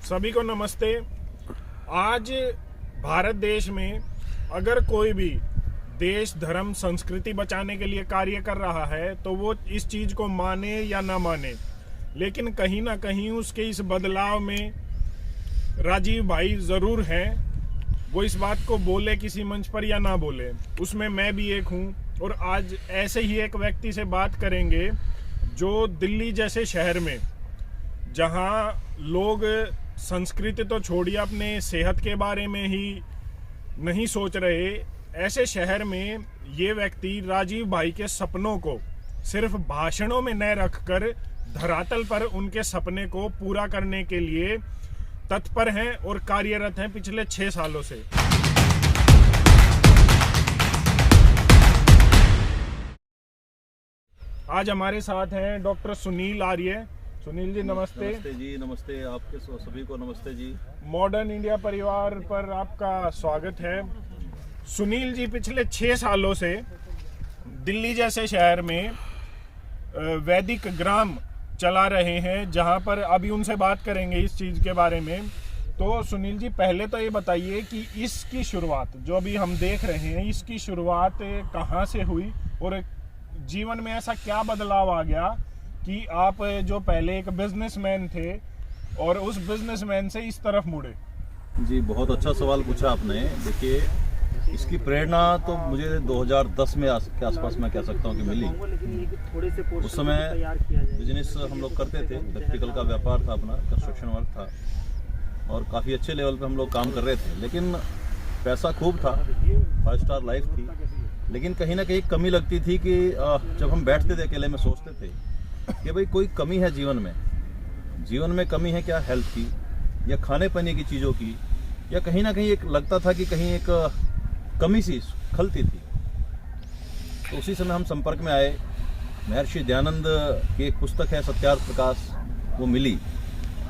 सभी को नमस्ते। आज भारत देश में अगर कोई भी देश धर्म संस्कृति बचाने के लिए कार्य कर रहा है तो वो इस चीज को माने या ना माने, लेकिन कहीं ना कहीं उसके इस बदलाव में राजीव भाई जरूर हैं। वो इस बात को बोले किसी मंच पर या ना बोले, उसमें मैं भी एक हूँ। और आज ऐसे ही एक व्यक्ति से बात करेंगे जो दिल्ली जैसे शहर में, जहाँ लोग संस्कृति तो छोड़िए अपने सेहत के बारे में ही नहीं सोच रहे, ऐसे शहर में ये व्यक्ति राजीव भाई के सपनों को सिर्फ भाषणों में न रखकर धरातल पर उनके सपने को पूरा करने के लिए तत्पर हैं और कार्यरत हैं पिछले 6 सालों से। आज हमारे साथ हैं डॉक्टर सुनील आर्य। सुनील जी नमस्ते। नमस्ते जी, नमस्ते आपके सभी को नमस्ते जी। मॉडर्न इंडिया परिवार पर आपका स्वागत है। सुनील जी पिछले 6 सालों से दिल्ली जैसे शहर में वैदिक ग्राम चला रहे हैं, जहां पर अभी उनसे बात करेंगे इस चीज़ के बारे में। तो सुनील जी पहले तो ये बताइए कि इसकी शुरुआत जो अभी हम देख रहे हैं, इसकी शुरुआत कहाँ से हुई और जीवन में ऐसा क्या बदलाव आ गया कि आप जो पहले एक बिजनेसमैन थे और उस बिजनेसमैन से इस तरफ मुड़े? जी, बहुत अच्छा सवाल पूछा आपने। देखिए, इसकी प्रेरणा तो मुझे 2010 में के आसपास मैं कह सकता हूँ कि मिली। उस समय बिजनेस हम लोग करते थे, इलेक्ट्रिकल का व्यापार था, अपना कंस्ट्रक्शन वर्क था और काफ़ी अच्छे लेवल पे हम लोग काम कर रहे थे। लेकिन पैसा खूब था, 5 स्टार लाइफ थी, लेकिन कहीं ना कहीं कमी लगती थी कि जब हम बैठते थे अकेले में सोचते थे कि भाई कोई कमी है जीवन में कमी है क्या, हेल्थ की या खाने पीने की चीज़ों की, या कहीं ना कहीं एक लगता था कि कहीं एक कमी सी खलती थी। तो उसी समय हम संपर्क में आए। महर्षि दयानंद की एक पुस्तक है सत्यार्थ प्रकाश, वो मिली,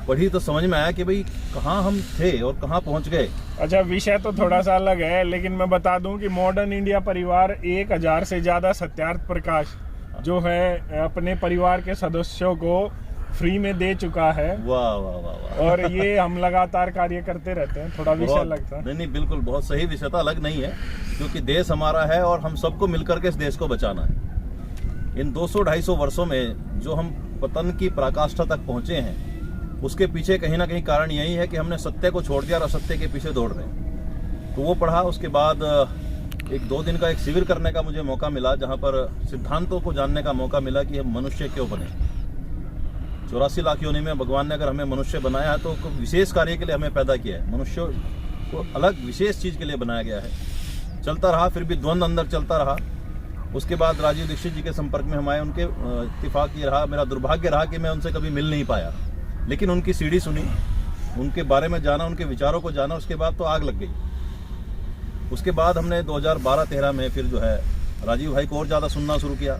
पढ़ी तो समझ में आया कि भाई कहाँ हम थे और कहाँ पहुँच गए। अच्छा, विषय तो थोड़ा सा अलग है, लेकिन मैं बता दूं कि मॉडर्न इंडिया परिवार 1000 से ज़्यादा सत्यार्थ प्रकाश जो है अपने परिवार के सदस्यों को फ्री में दे चुका है। वाह वाह वाह वाह। और ये हम लगातार कार्य करते रहते हैं। थोड़ा विषय अलग था। नहीं, बिल्कुल बहुत सही विषय था, अलग नहीं है, क्योंकि देश हमारा है और हम सबको मिलकर के इस देश को बचाना है। इन 200-250 वर्षों में जो हम पतन की पराकाष्ठा तक पहुंचे हैं, उसके पीछे कहीं ना कहीं कारण यही है कि हमने सत्य को छोड़ दिया और असत्य के पीछे दौड़ रहे हैं। तो वो पढ़ा, उसके बाद 1-2 दिन का एक शिविर करने का मुझे मौका मिला, जहाँ पर सिद्धांतों को जानने का मौका मिला कि हम मनुष्य क्यों बने। 84 लाख योनि में भगवान ने अगर हमें मनुष्य बनाया है तो विशेष कार्य के लिए हमें पैदा किया है। मनुष्य को अलग विशेष चीज़ के लिए बनाया गया है। चलता रहा, फिर भी द्वंद्व अंदर चलता रहा। उसके बाद राजीव दीक्षित जी के संपर्क में हम आए। उनके इत्तेफाक ये रहा, मेरा दुर्भाग्य रहा कि मैं उनसे कभी मिल नहीं पाया, लेकिन उनकी सीढ़ी सुनी, उनके बारे में जाना, उनके विचारों को जाना। उसके बाद तो आग लग गई। उसके बाद हमने 2012-13 में फिर जो है राजीव भाई को और ज़्यादा सुनना शुरू किया।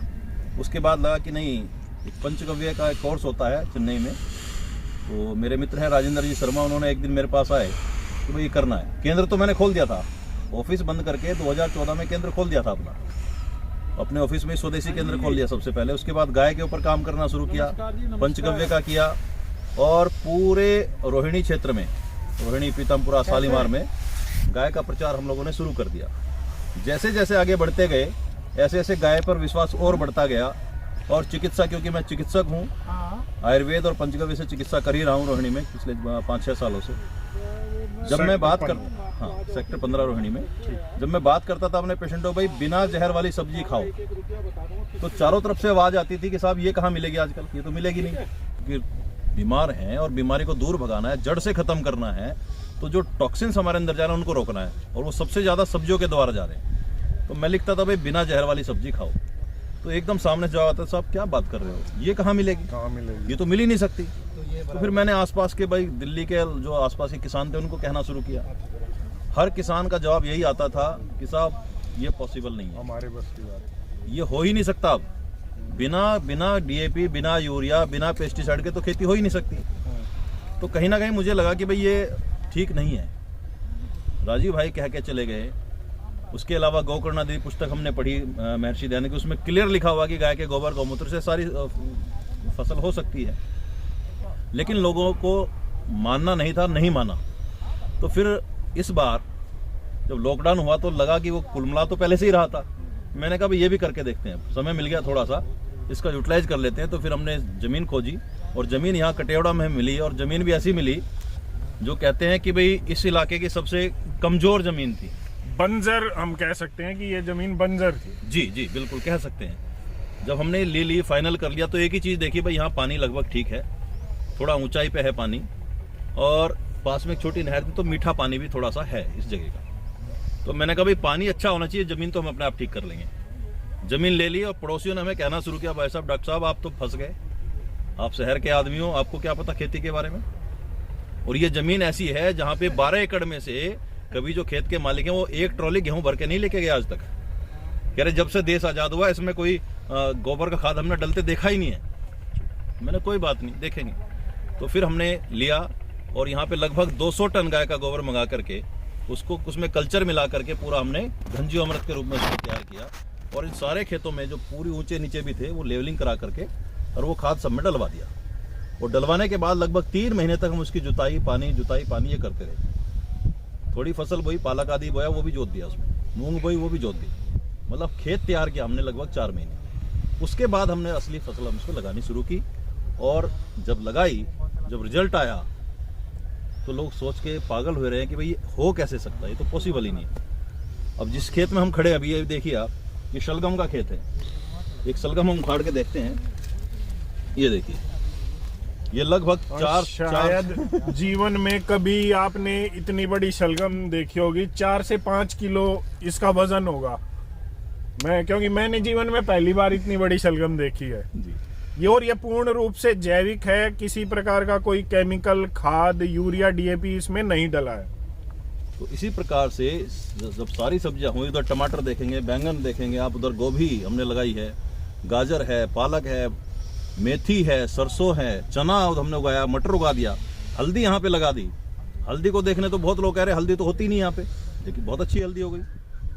उसके बाद लगा कि नहीं, एक पंचगव्य का एक कोर्स होता है चेन्नई में, तो मेरे मित्र हैं राजेंद्र जी शर्मा, उन्होंने एक दिन मेरे पास आए कि भाई ये करना है। केंद्र तो मैंने खोल दिया था, ऑफिस बंद करके 2014 में केंद्र खोल दिया था अपना, अपने ऑफिस में स्वदेशी केंद्र खोल दिया सबसे पहले। उसके बाद गाय के ऊपर काम करना शुरू किया, पंचगव्य का किया, और पूरे रोहिणी क्षेत्र में, रोहिणी पीतमपुरा शालीमार में गाय का प्रचार हम लोगों ने शुरू कर दिया। जैसे जैसे आगे बढ़ते गए, ऐसे ऐसे गाय पर विश्वास और बढ़ता गया। और चिकित्सा, क्योंकि मैं चिकित्सक हूँ, आयुर्वेद और पंचगव्य से चिकित्सा कर ही रहा हूँ रोहिणी में पिछले 5-6 सालों से। जब मैं बात कर सेक्टर 15 रोहिणी में जब मैं बात करता था अपने पेशेंटों, भाई बिना जहर वाली सब्जी खाओ, तो चारों तरफ से आवाज आती थी कि साहब ये कहाँ मिलेगी आजकल, ये तो मिलेगी नहीं। क्योंकि बीमार हैं और बीमारी को दूर भगाना है, जड़ से खत्म करना है, तो जो टॉक्सिन्स हमारे अंदर जा रहे हैं उनको रोकना है, और वो सबसे ज्यादा सब्जियों के द्वारा जा रहे हैं। तो मैं लिखता था भाई बिना जहर वाली सब्जी खाओ, तो एकदम सामने से जवाब आता, साहब क्या बात कर रहे हो, ये कहाँ मिलेगी, ये तो मिल ही नहीं सकती। तो फिर मैंने आसपास के, भाई दिल्ली के जो आसपास के किसान थे, उनको कहना शुरू किया। हर किसान का जवाब यही आता था कि साहब ये पॉसिबल नहीं है, हमारे बस की बात, ये हो ही नहीं सकता। अब बिना डीएपी, बिना यूरिया, बिना पेस्टिसाइड के तो खेती हो ही नहीं सकती। तो कहीं ना कहीं मुझे लगा कि भाई ये ठीक नहीं है। राजीव भाई कह के चले गए। उसके अलावा गौकर्णा देवी पुस्तक हमने पढ़ी महर्षि दयानंद की, उसमें क्लियर लिखा हुआ कि गाय के गोबर गौमूत्र से सारी फसल हो सकती है। लेकिन लोगों को मानना नहीं था, नहीं माना। तो फिर इस बार जब लॉकडाउन हुआ तो लगा कि वो कुलमला तो पहले से ही रहा था। मैंने कहा भाई ये भी करके देखते हैं, समय मिल गया थोड़ा सा, इसका यूटिलाइज कर लेते हैं। तो फिर हमने ज़मीन खोजी और ज़मीन यहाँ कटेवड़ा में मिली, और ज़मीन भी ऐसी मिली जो कहते हैं कि भाई इस इलाके की सबसे कमज़ोर ज़मीन थी। बंजर हम कह सकते हैं कि ये जमीन बंजर थी। जी जी बिल्कुल कह सकते हैं। जब हमने ली फाइनल कर लिया तो एक ही चीज़ देखी भाई, यहाँ पानी लगभग ठीक है, थोड़ा ऊंचाई पे है पानी, और पास में एक छोटी नहर थी तो मीठा पानी भी थोड़ा सा है इस जगह का। तो मैंने कहा भाई पानी अच्छा होना चाहिए, ज़मीन तो हम अपने आप ठीक कर लेंगे। ज़मीन ले ली और पड़ोसियों ने हमें कहना शुरू किया, भाई साहब, डॉक्टर साहब, आप तो फंस गए, आप शहर के आदमी हो, आपको क्या पता खेती के बारे में। और ये ज़मीन ऐसी है जहाँ पे 12 एकड़ में से कभी जो खेत के मालिक हैं वो एक ट्रॉली गेहूं भर के नहीं लेके गए आज तक। कह रहे जब से देश आज़ाद हुआ इसमें कोई गोबर का खाद हमने डलते देखा ही नहीं है। मैंने कोई बात नहीं, देखेंगे। तो फिर हमने लिया और यहाँ पे लगभग 200 टन गाय का गोबर मंगा करके उसको उसमें कल्चर मिला करके पूरा हमने घनजीव अमृत के रूप में उसको तैयार किया। और इन सारे खेतों में जो पूरी ऊंचे नीचे भी थे वो लेवलिंग करा करके और वो खाद सब में डलवा दिया। और डलवाने के बाद लगभग 3 महीने तक हम उसकी जुताई पानी ये करते रहे। थोड़ी फसल बोई, पालक आदि बोया, वो भी जोत दिया, उसमें मूंग बोई, वो भी जोत दी। मतलब खेत तैयार किया हमने लगभग 4 महीने। उसके बाद हमने असली फसल हम उसको लगानी शुरू की। और जब लगाई, जब रिजल्ट आया तो लोग सोच के पागल हुए रहे कि भाई हो कैसे सकता है, ये तो पॉसिबल ही नहीं है। अब जिस खेत में हम खड़े अभी, ये देखिए आप, ये शलगम का खेत है। एक शलगम हम उखाड़ के देखते हैं, ये देखिए, ये लगभग शायद जीवन में कभी आपने इतनी बड़ी शलगम देखी होगी। 4 से 5 किलो इसका वजन होगा। क्योंकि मैंने जीवन में पहली बार इतनी बड़ी शलगम देखी है जी। ये पूर्ण रूप से जैविक है, किसी प्रकार का कोई केमिकल खाद, यूरिया, डीएपी इसमें नहीं डला है। तो इसी प्रकार से जब सारी सब्जियां हुई, उधर टमाटर देखेंगे, बैंगन देखेंगे आप, उधर गोभी हमने लगाई है, गाजर है, पालक है, मेथी है, सरसों है, चना हमने उगाया, मटर उगा दिया, हल्दी यहाँ पे लगा दी। हल्दी को देखने तो बहुत लोग कह रहे हल्दी तो होती नहीं यहाँ पे, लेकिन बहुत अच्छी हल्दी हो गई।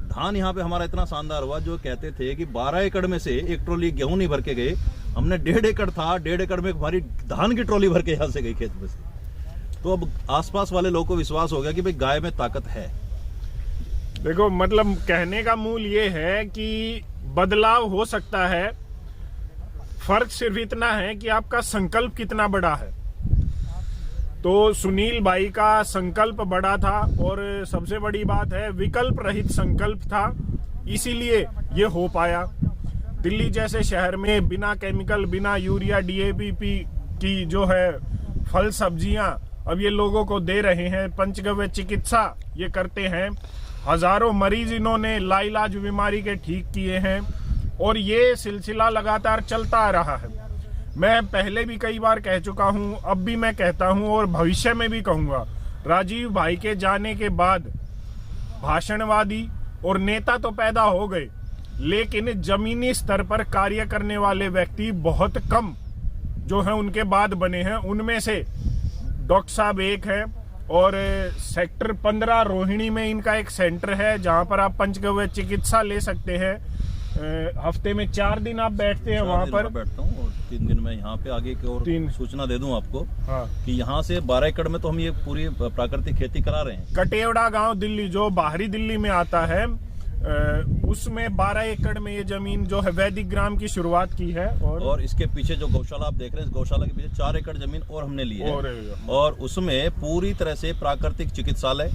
धान यहाँ पे हमारा इतना शानदार हुआ, जो कहते थे कि 12 एकड़ में से एक ट्रॉली गेहूं नहीं भर के गए, हमने 1.5 एकड़ था, 1.5 एकड़ में हमारी धान की ट्रॉली भर के यहाँ से गई खेत में से। तो अब आसपास वाले लोगों को विश्वास हो गया कि भाई गाय में ताकत है। देखो, मतलब कहने का मूल ये है कि बदलाव हो सकता है, फर्क सिर्फ इतना है कि आपका संकल्प कितना बड़ा है। तो सुनील भाई का संकल्प बड़ा था और सबसे बड़ी बात है विकल्प रहित संकल्प था, इसीलिए ये हो पाया। दिल्ली जैसे शहर में बिना केमिकल, बिना यूरिया, डीएपी की जो है फल सब्जियां अब ये लोगों को दे रहे हैं। पंचगव्य चिकित्सा ये करते हैं, हजारों मरीज इन्होंने लाइलाज बीमारी के ठीक किए हैं और ये सिलसिला लगातार चलता आ रहा है। मैं पहले भी कई बार कह चुका हूं, अब भी मैं कहता हूं और भविष्य में भी कहूंगा, राजीव भाई के जाने के बाद भाषणवादी और नेता तो पैदा हो गए, लेकिन जमीनी स्तर पर कार्य करने वाले व्यक्ति बहुत कम जो है उनके बाद बने हैं। उनमें से डॉक्टर साहब एक है और सेक्टर 15 रोहिणी में इनका एक सेंटर है जहां पर आप पंचगव्य चिकित्सा ले सकते हैं। हफ्ते में 4 दिन आप बैठते हैं वहां पर। बैठता हूँ और 3 दिन में यहाँ पे आगे की और सूचना दे दूं आपको। हाँ। कि यहाँ से 12 एकड़ में तो हम ये पूरी प्राकृतिक खेती करा रहे हैं। कटेवड़ा गांव दिल्ली जो बाहरी दिल्ली में आता है, उसमें 12 एकड़ में ये जमीन जो है वैदिक ग्राम की शुरुआत की है। और इसके पीछे जो गौशाला आप देख रहे हैं, इस गौशाला के पीछे 4 एकड़ जमीन और हमने ली है। और उसमें पूरी तरह से प्राकृतिक चिकित्सालय,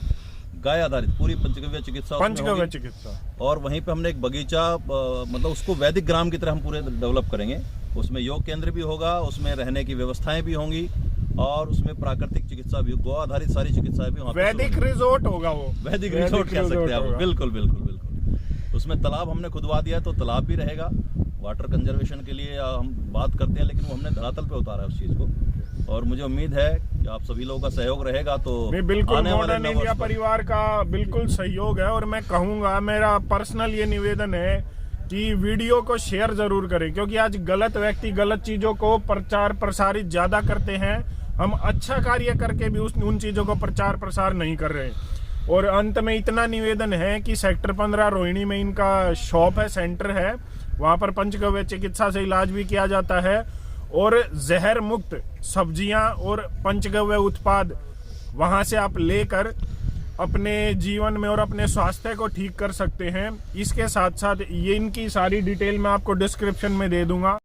गाय आधारित पूरी पंचगव्य चिकित्सा। और वहीं पे हमने एक बगीचा, मतलब उसको वैदिक ग्राम की तरह हम पूरे डेवलप करेंगे। उसमें योग केंद्र भी होगा, उसमें रहने की व्यवस्थाएं भी होंगी और उसमें प्राकृतिक चिकित्सा भी, गौ आधारित सारी चिकित्साएं भी। वैदिक रिजोर्ट होगा वो, वैदिक रिजोर्ट कह सकते हैं आप। बिल्कुल बिल्कुल बिल्कुल। उसमें तालाब हमने खुदवा दिया, तो तालाब भी रहेगा। वाटर कंजर्वेशन के लिए हम बात करते हैं, लेकिन वो हमने धरातल पे उतारा है उस चीज को। और मुझे उम्मीद है कि आप सभी लोगों का सहयोग रहेगा। तो बिल्कुल मॉडर्न इंडिया परिवार का बिल्कुल सहयोग है। और मैं कहूँगा, मेरा पर्सनल ये निवेदन है कि वीडियो को शेयर जरूर करें, क्योंकि आज गलत व्यक्ति गलत चीजों को प्रचार प्रसारित ज्यादा करते हैं। हम अच्छा कार्य करके भी उन चीजों को प्रचार प्रसार नहीं कर रहे। और अंत में इतना निवेदन है कि सेक्टर 15 रोहिणी में इनका शॉप है, सेंटर है, वहां पर पंचगव्य चिकित्सा से इलाज भी किया जाता है। और जहर मुक्त सब्जियां और पंचगव्य उत्पाद वहां से आप लेकर अपने जीवन में और अपने स्वास्थ्य को ठीक कर सकते हैं। इसके साथ साथ ये इनकी सारी डिटेल मैं आपको डिस्क्रिप्शन में दे दूंगा,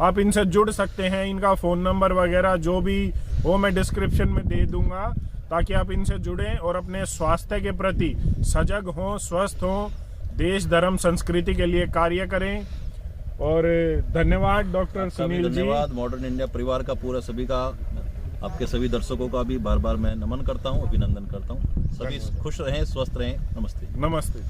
आप इनसे जुड़ सकते हैं। इनका फ़ोन नंबर वगैरह जो भी वो मैं डिस्क्रिप्शन में दे दूंगा, ताकि आप इनसे जुड़ें और अपने स्वास्थ्य के प्रति सजग हों, स्वस्थ हों, देश धर्म संस्कृति के लिए कार्य करें। और धन्यवाद डॉक्टर सुनील जी। धन्यवाद। मॉडर्न इंडिया परिवार का पूरा सभी का, आपके सभी दर्शकों का भी बार बार मैं नमन करता हूँ, अभिनंदन करता हूँ। सभी खुश रहें, स्वस्थ रहें। नमस्ते। नमस्ते।